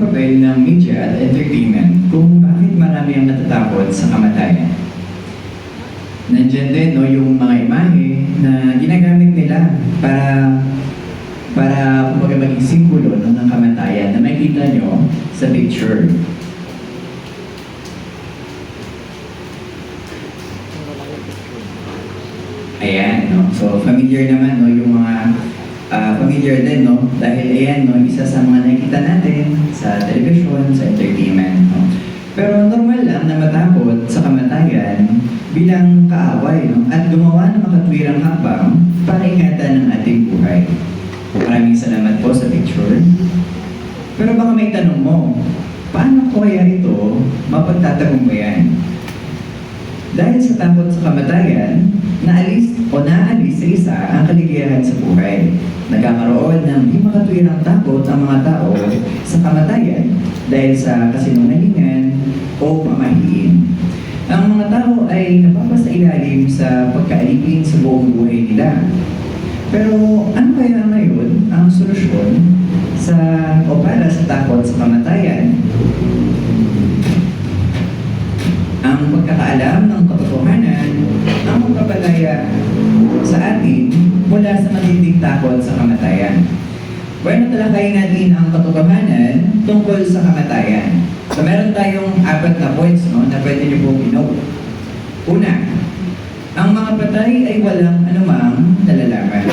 ang papel ng media at entertainment kung bakit marami ang natatakot sa kamatayan? Nandiyan din no, yung mga imahe na ginagamit nila para kumbaga maging simbolo no, ng kamatayan na makita nyo sa picture. Ayan, no? So, familiar naman, no? Yung mga familiar din, no? Dahil ayan, no? Isa sa mga nakikita natin sa television, sa entertainment, no? Pero normal lang na matakot sa kamatayan bilang kaaway, no? At gumawa ng makatwirang hakbang para ingatan ng ating buhay. Maraming salamat po sa picture. Pero baka may tanong mo, paano ko kaya ito mapagtatagumpayan? Dahil sa takot sa kamatayan, naalis sa isa ang kaligayahan sa buhay. Nagkakaroon ng di makatwirang takot ang mga tao sa kamatayan dahil sa kasinungalingan o pamahiin. Ang mga tao ay napapasailalim sa pagkaalipin sa buong buhay nila. Pero ano kaya ngayon ang solusyon para sa takot sa kamatayan? Ang pagkakaalam ng katotohanan ang magpapalaya sa atin mula sa matinding takot sa kamatayan. Bueno, talakayin natin ang katotohanan tungkol sa kamatayan. So meron tayong 4 na points no, na pwede niyo pong i-note. Una, ang mga patay ay walang anumang nalalaman.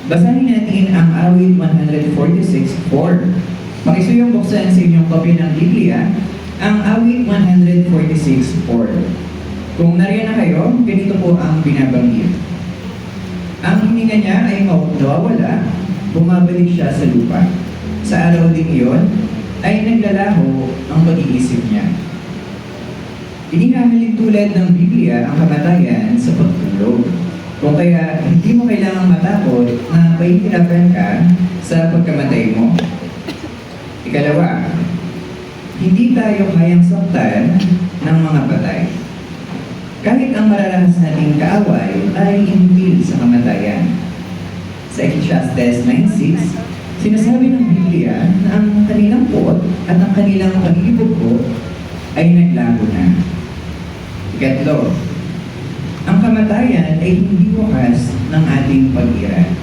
Basahin natin ang awit 146:4. Makisuyong buksan sa inyong kopya ng Biblia ang awit 146:4. Kung nariyan na kayo, ganito po ang binabanggit. Ang hininga niya ay nawawala, bumabalik siya sa lupa. Sa araw din iyon, ay naglalaho ang pag-iisip niya. Inihahalin tulad ng Biblia ang kamatayan sa pagtulog. Kung kaya hindi mo kailangang matakot na pahihirapan ka sa pagkamatay mo. Ikalawa, hindi tayo kayang saktan ng mga patay. Kahit ang mararahas nating kaaway ay hintil sa kamatayan. Sa Ecclesiastes 9:6, sinasabi ng Biblia na ang kanilang puot at ang kanilang pag-ibig ay naglago na. Ikatlo, ang kamatayan ay hindi wakas ng ating pag-iran.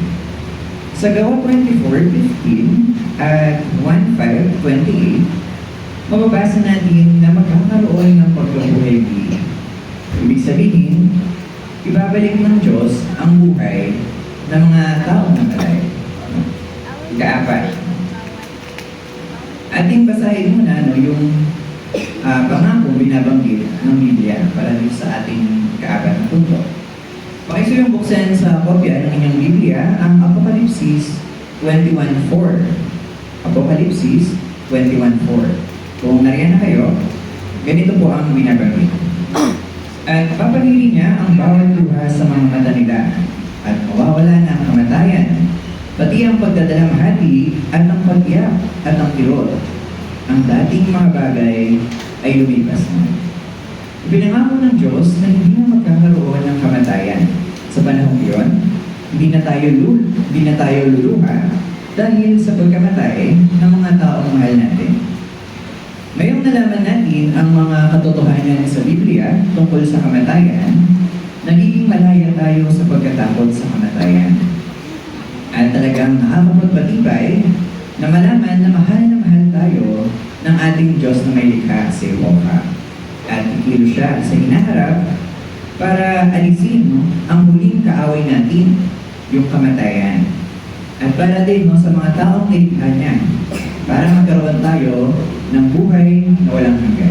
Sa Gawa 24:15 at 1:5-28, mababasa natin na magkakaroon ng pagkabuhay muli. Ibig sabihin, ibabalik ng Diyos ang buhay ng mga taong namatay. Ika-4, ating basahin muna no, yung pangako binabanggit ng Biblia para dito sa ating ika-4 na punto. Pakisuyong buksan sa kopya ng inyong Biblia ang Apokalipsis 21:4. Apokalipsis 21:4. Kung nariyan na kayo, ganito po ang binabanggit. At papalili niya ang bawat luha sa mga mata nila at mawawala na ang kamatayan, pati ang pagdadalamhati at ang pag-iyak at ang kirot. Ang dating mga bagay ay lumipas na. Ipinangako ng Diyos na hindi na magkakaroon ng kamatayan. Sa panahong iyon, hindi na tayo luluha dahil sa pagkamatay ng mga taong mahal natin. Ngayong nalaman natin ang mga katotohanan sa Biblia tungkol sa kamatayan, nagiging malaya tayo sa pagkatakot sa kamatayan. At talagang nakakapagpatibay na malaman na mahal tayo ng ating Diyos na may likha sa Jehovah. At ikilo siya sa hinaharap para alisin ang huling kaaway natin, yung kamatayan. At para din sa mga taong nilikha niya, para magkaroon tayo ng buhay na walang hanggan.